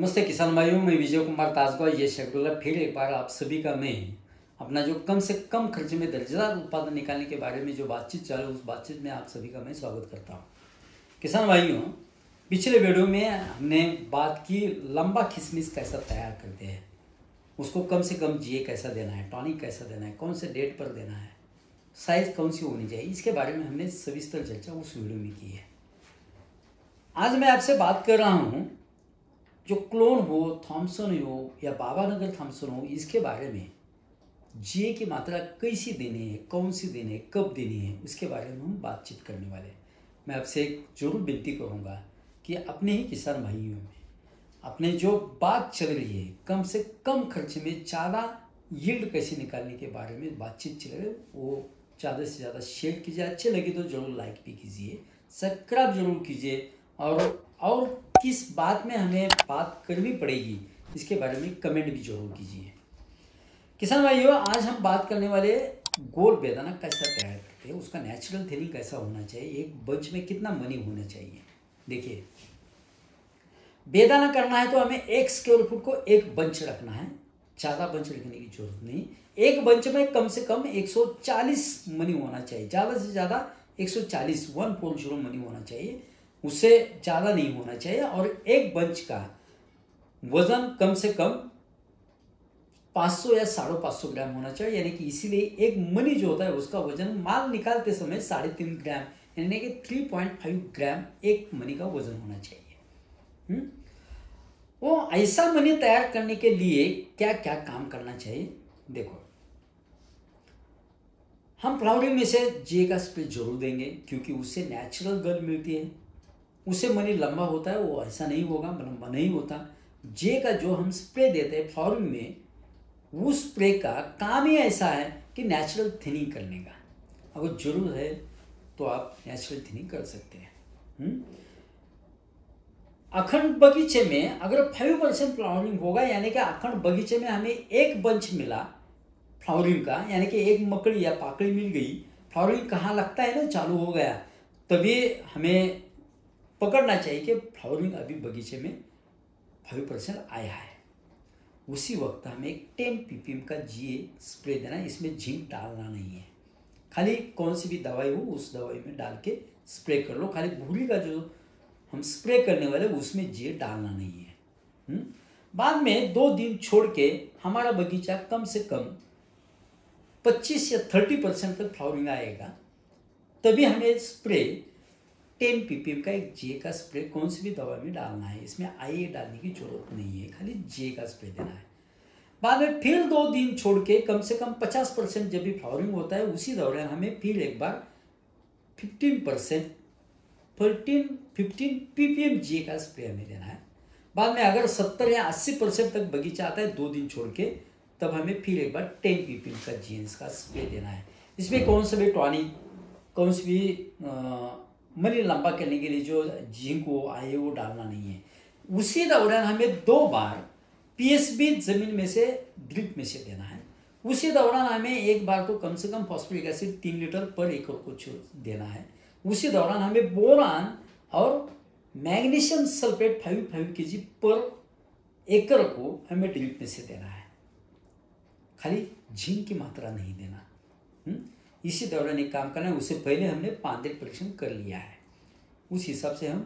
नमस्ते किसान भाइयों, मैं विजय कुमार ताजगा। ये शेड्यूलर फिर एक बार आप सभी का मैं अपना जो कम से कम खर्च में दर्जेदार उत्पादन निकालने के बारे में जो बातचीत चल रही है उस बातचीत में आप सभी का मैं स्वागत करता हूँ। किसान भाइयों, पिछले वीडियो में हमने बात की लंबा किशमिश कैसा तैयार करते हैं, उसको कम से कम जीए कैसा देना है, टॉनिक कैसा देना है, कौन से डेट पर देना है, साइज कौन सी होनी चाहिए, इसके बारे में हमने सविस्तर चर्चा उस वीडियो में की है। आज मैं आपसे बात कर रहा हूँ जो क्लोन हो, थॉमसन हो या बाबानगर थॉमसन हो, इसके बारे में जीए की मात्रा कैसी देनी है, कौन सी देनी है, कब देनी है, उसके बारे में हम बातचीत करने वाले हैं। मैं आपसे एक जरूर विनती करूँगा कि अपने ही किसान भाइयों में अपने जो बात चल रही है कम से कम खर्च में ज़्यादा यील्ड कैसे निकालने के बारे में बातचीत चल रही है, वो ज़्यादा से ज़्यादा शेयर कीजिए। अच्छे लगे तो जरूर लाइक भी कीजिए, सब्सक्राइब जरूर कीजिए और किस बात में हमें बात करनी पड़ेगी इसके बारे में कमेंट भी जरूर कीजिए। किसान भाइयों, आज हम बात करने वाले गोल बेदाना कैसा तैयार करते हैं, उसका नेचुरल थिनिंग कैसा होना चाहिए, एक बंच में कितना मनी होना चाहिए। देखिए, बेदाना करना है तो हमें 1 स्क्वायर फुट को एक बंच रखना है, ज़्यादा बंच रखने की जरूरत नहीं। एक बंच में कम से कम 140 मनी होना चाहिए, ज़्यादा से ज़्यादा 140 मनी होना चाहिए, उससे ज़्यादा नहीं होना चाहिए। और एक बंच का वजन कम से कम 500 या 550 ग्राम होना चाहिए, यानी कि इसीलिए एक मनी जो होता है उसका वजन माल निकालते समय 3.5 ग्राम यानी कि 3.5 ग्राम एक मनी का वजन होना चाहिए। वो ऐसा मनी तैयार करने के लिए क्या क्या काम करना चाहिए, देखो। हम फ्लावरिंग में से जे का स्प्रे जरूर देंगे क्योंकि उससे नेचुरल गर्ल मिलती है, उससे मनी लंबा होता है, वो ऐसा नहीं होगा, लंबा नहीं होता। जे का जो हम स्प्रे देते हैं फ्लावरिंग में, वो स्प्रे का काम ही ऐसा है कि नेचुरल थिनिंग करने का। अगर जरूरत है तो आप नेचुरल थिनिंग कर सकते हैं। अखंड बगीचे में अगर 5% फ्लावरिंग होगा, यानी कि अखंड बगीचे में हमें एक बंच मिला फ्लावरिंग का, यानी कि एक मकड़ी या पाकड़ी मिल गई, फ्लावरिंग कहाँ लगता है ना, चालू हो गया, तभी हमें पकड़ना चाहिए कि फ्लावरिंग अभी बगीचे में 5% आया है। उसी वक्त हमें एक 10 ppm का जीए स्प्रे देना है। इसमें जिंक डालना नहीं है, खाली कौन सी भी दवाई हो उस दवाई में डाल के स्प्रे कर लो। खाली भूरी का जो हम स्प्रे करने वाले उसमें जीए डालना नहीं है। बाद में 2 दिन छोड़ के हमारा बगीचा कम से कम 25 या 30% तक फ्लावरिंग आएगा, तभी हमें स्प्रे 10 ppm का एक जे का स्प्रे कौन सी भी दवा में डालना है। इसमें आईए डालने की जरूरत नहीं है, खाली जे का स्प्रे देना है। बाद में फिर 2 दिन छोड़ के कम से कम 50% जब भी फ्लावरिंग होता है उसी दौरान हमें फिर एक बार 15 ppm जे का स्प्रे हमें देना है। बाद में अगर 70 या 80% तक बगीचा आता है 2 दिन छोड़ के, तब हमें फिर एक बार 10 ppm का जीएस का स्प्रे देना है। इसमें कौन सा भी टॉनिक, कौन सी भी मनी लंबा करने के लिए जो जिंक वो आए वो डालना नहीं है। उसी दौरान हमें 2 बार पीएसबी जमीन में से ड्रिप में से देना है। उसी दौरान हमें एक बार तो कम से कम फॉस्फोरिक एसिड 3 लीटर पर एकड़ को देना है। उसी दौरान हमें बोरान और मैग्नीशियम सल्फेट 5 kg पर एकड़ को हमें ड्रिप में से देना है, खाली जिंक की मात्रा नहीं देना। इसी दौरान एक काम करना है, उससे पहले हमने पानी परीक्षण कर लिया है, उस हिसाब से हम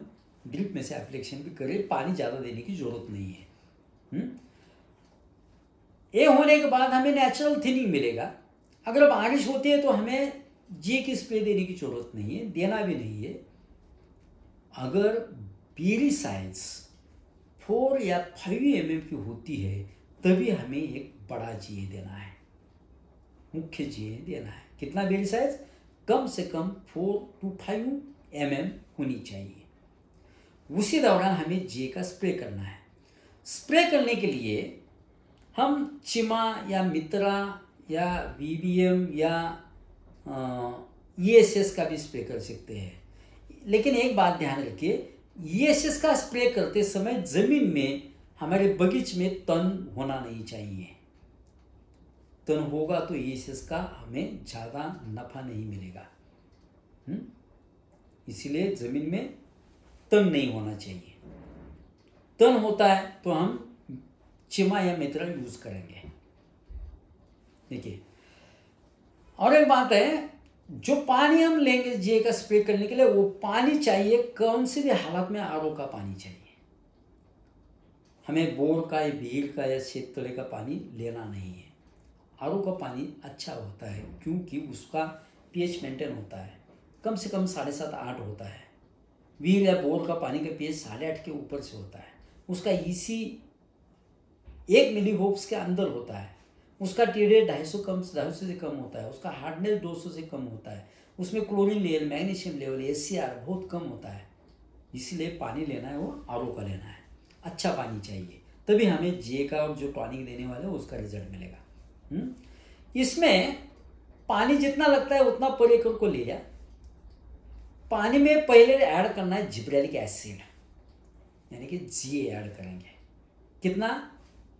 ड्रिप में से एप्लीकेशन भी करें, पानी ज़्यादा देने की जरूरत नहीं है। ये होने के बाद हमें नेचुरल थिनिंग मिलेगा। अगर बारिश होती है तो हमें जी की स्प्रे देने की जरूरत नहीं है, देना भी नहीं है। अगर बेरी साइज 4 या 5 mm की होती है तभी हमें एक बड़ा जीए देना है, मुख्य जीए देना है। कितना बेरी साइज, कम से कम 4 to 5 mm होनी चाहिए। उसी दौरान हमें जे का स्प्रे करना है। स्प्रे करने के लिए हम चिमा या मित्रा या वीबीएम या ईएसएस का भी स्प्रे कर सकते हैं, लेकिन एक बात ध्यान रखिए, ईएसएस का स्प्रे करते समय जमीन में हमारे बगीचे में तन होना नहीं चाहिए। तन होगा तो ईएसएस का हमें ज़्यादा नफा नहीं मिलेगा। इसीलिए जमीन में तन नहीं होना चाहिए। तन होता है तो हम चिमा या मित्रल यूज करेंगे। देखिए, और एक बात है, जो पानी हम लेंगे जे का स्प्रे करने के लिए, वो पानी चाहिए कौन से भी हालत में आरओ का पानी चाहिए। हमें बोर का या बीर का या शीतले का पानी लेना नहीं है। आरओ का पानी अच्छा होता है क्योंकि उसका पीएच मेंटेन होता है, कम से कम 7.5-8 होता है। बीर या बोर का पानी का पीएच 8.5 के ऊपर से होता है। उसका ईसी 1 मिलीवोल्ट्स के अंदर होता है। उसका टीडे 250 से कम होता है। उसका हार्डनेस 200 से कम होता है। उसमें chlorine level, magnesium level, ACR बहुत कम होता है। इसलिए पानी लेना है वो आरओ का लेना है, अच्छा पानी चाहिए, तभी हमें जे का और जो टॉनिक देने वाले हैं उसका रिजल्ट मिलेगा। इसमें पानी जितना लगता है उतना पर एकड़ को लिया। पानी में पहले ऐड करना है जिब्रेलिक एसिड, यानी कि जी ऐड करेंगे। कितना?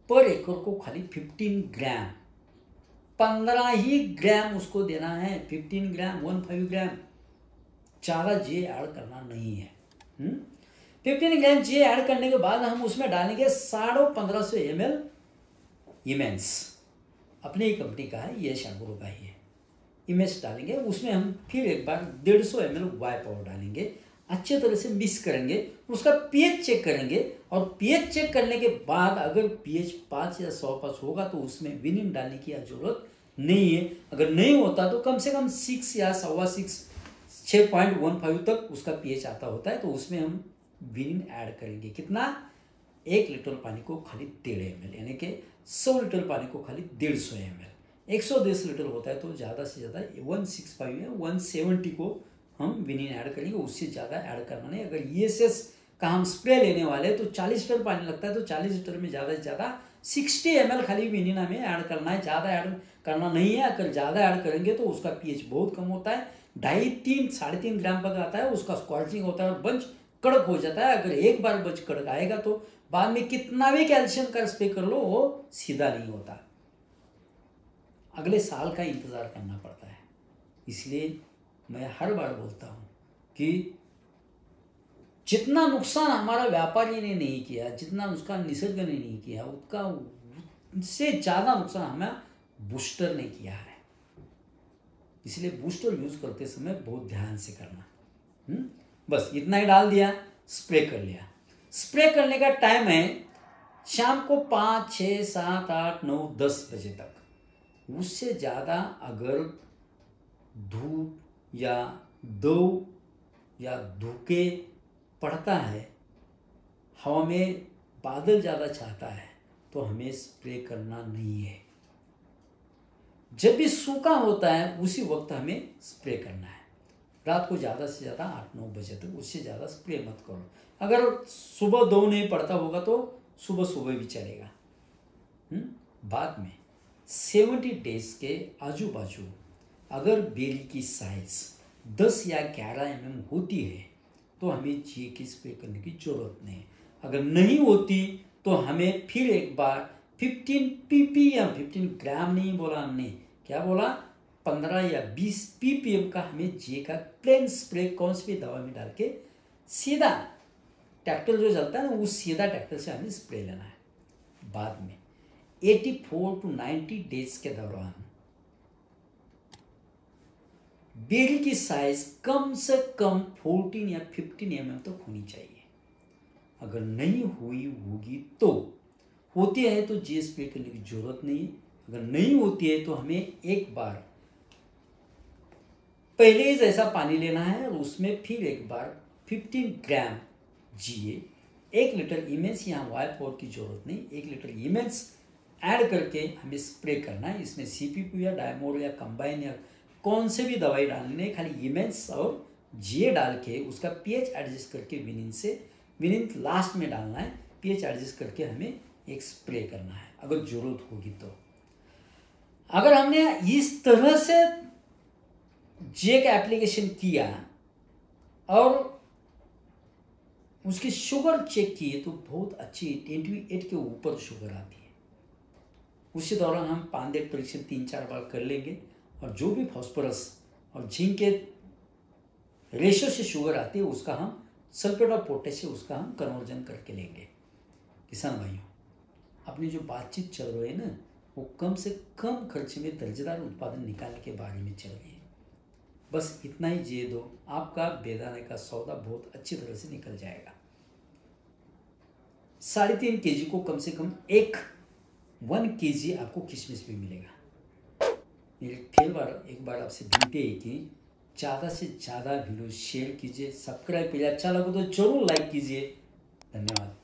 पर एकड़ को खाली 15 ग्राम, 15 ही ग्राम उसको देना है। 15 ग्राम, 15 ग्राम, ज़्यादा जी ऐड करना नहीं है। 15 ग्राम जी ऐड करने के बाद हम उसमें डालेंगे 1550 ml इमेंस, अपनी ही कंपनी का है, ये शागुरो का ही है। इमेंस डालेंगे, उसमें हम फिर एक बार 150 ml वाई पाउडर डालेंगे, अच्छे तरह से मिक्स करेंगे, उसका पीएच चेक करेंगे, और पीएच चेक करने के बाद अगर पीएच 5 या 105 होगा तो उसमें विनिन डालने की जरूरत नहीं है। अगर नहीं होता तो कम से कम 6 या 6.25 6.15 तक उसका पीएच आता होता है, तो उसमें हम विनिन ऐड करेंगे। कितना? 1 लीटर पानी को खाली 1.5 ml, यानी कि 100 लीटर पानी को खाली 150 ml। 110 लीटर होता है तो ज़्यादा से ज़्यादा 165 या 170 को हम विनिन ऐड करेंगे, उससे ज़्यादा ऐड करना नहीं। अगर ईएसएस का हम स्प्रे लेने वाले हैं तो 40 लीटर पानी लगता है, तो 40 लीटर में ज़्यादा से ज़्यादा 60 ml खाली विनिन हमें ऐड करना है, ज़्यादा ऐड करना नहीं है। अगर ज़्यादा ऐड करेंगे तो उसका पीएच बहुत कम होता है, 2.5 3.5 ग्राम तक आता है, उसका स्क्वार्चिंग होता है और बंच कड़क हो जाता है। अगर एक बार बंच कड़क आएगा तो बाद में कितना भी कैल्शियम का स्प्रे कर लो वो सीधा नहीं होता, अगले साल का इंतज़ार करना पड़ता है। इसलिए मैं हर बार बोलता हूँ कि जितना नुकसान हमारा व्यापारी ने नहीं किया, जितना उसका निसर्ग ने नहीं किया, उससे ज़्यादा नुकसान हमें बूस्टर ने किया है। इसलिए बूस्टर यूज करते समय बहुत ध्यान से करना। बस इतना ही डाल दिया, स्प्रे कर लिया। स्प्रे करने का टाइम है शाम को 5 6 7 8 9 10 बजे तक। उससे ज़्यादा अगर धूप या दो या धूके पड़ता है, हवा में बादल ज़्यादा छाता है, तो हमें स्प्रे करना नहीं है। जब भी सूखा होता है उसी वक्त हमें स्प्रे करना है। रात को ज़्यादा से ज़्यादा 8-9 बजे तक, उससे ज़्यादा स्प्रे मत करो। अगर सुबह दो नहीं पड़ता होगा तो सुबह सुबह भी चलेगा। बाद में 70 डेज के आजू बाजू अगर बेली की साइज 10 या 11 mm होती है तो हमें जी की स्प्रे करने की जरूरत नहीं। अगर नहीं होती तो हमें फिर एक बार 15 ppm, 15 ग्राम नहीं बोला हमने, क्या बोला, 15 या 20 ppm का हमें जे का प्लेन स्प्रे कौन सी भी दवा में डाल के सीधा ट्रैक्टर जो चलता है ना, उस सीधा ट्रैक्टर से हमें स्प्रे लेना है। बाद में 84 to 90 डेज के दौरान बेरी की साइज कम से कम 14 या 15 mm तक होनी चाहिए। अगर नहीं हुई होगी तो, होती है तो जी स्प्रे करने की जरूरत नहीं है। अगर नहीं होती है तो हमें एक बार पहले ही जैसा पानी लेना है और उसमें फिर एक बार 15 ग्राम जीए, 1 लीटर इमेंस, यहाँ वाई पाउडर की जरूरत नहीं, 1 लीटर इमेंस ऐड करके हमें स्प्रे करना है। इसमें सीपीपी या डायमोर या कंबाइन या कौन से भी दवाई डालनी नहीं, खाली इमेंस और जीए डाल के उसका पीएच एडजस्ट करके विनिन लास्ट में डालना है। पीएच एडजस्ट करके हमें एक स्प्रे करना है अगर जरूरत होगी तो। अगर हमने इस तरह से जे का एप्लीकेशन किया और उसकी शुगर चेक की तो बहुत अच्छी 28 के ऊपर शुगर आती है। उसी दौरान हम पांडेट परीक्षण 3-4 बार कर लेंगे और जो भी फास्फोरस और जिंक के रेशो से शुगर आती है उसका हम सल्फेट ऑफ पोटेश से उसका हम कन्वर्जन करके लेंगे। किसान भाइयों, अपनी जो बातचीत चल रही है ना, वो कम से कम खर्च में दर्जेदार उत्पादन निकालने के बारे में चल रही है। बस इतना ही जिए दो, आपका बेदाने का सौदा बहुत अच्छी तरह से निकल जाएगा। 3.5 kg को कम से कम 1 kg आपको किशमिश भी मिलेगा। मेरी एक बार आपसे विनती है कि ज़्यादा से ज़्यादा वीडियो शेयर कीजिए, सब्सक्राइब कीजिए, अच्छा लगे तो जरूर लाइक कीजिए। धन्यवाद।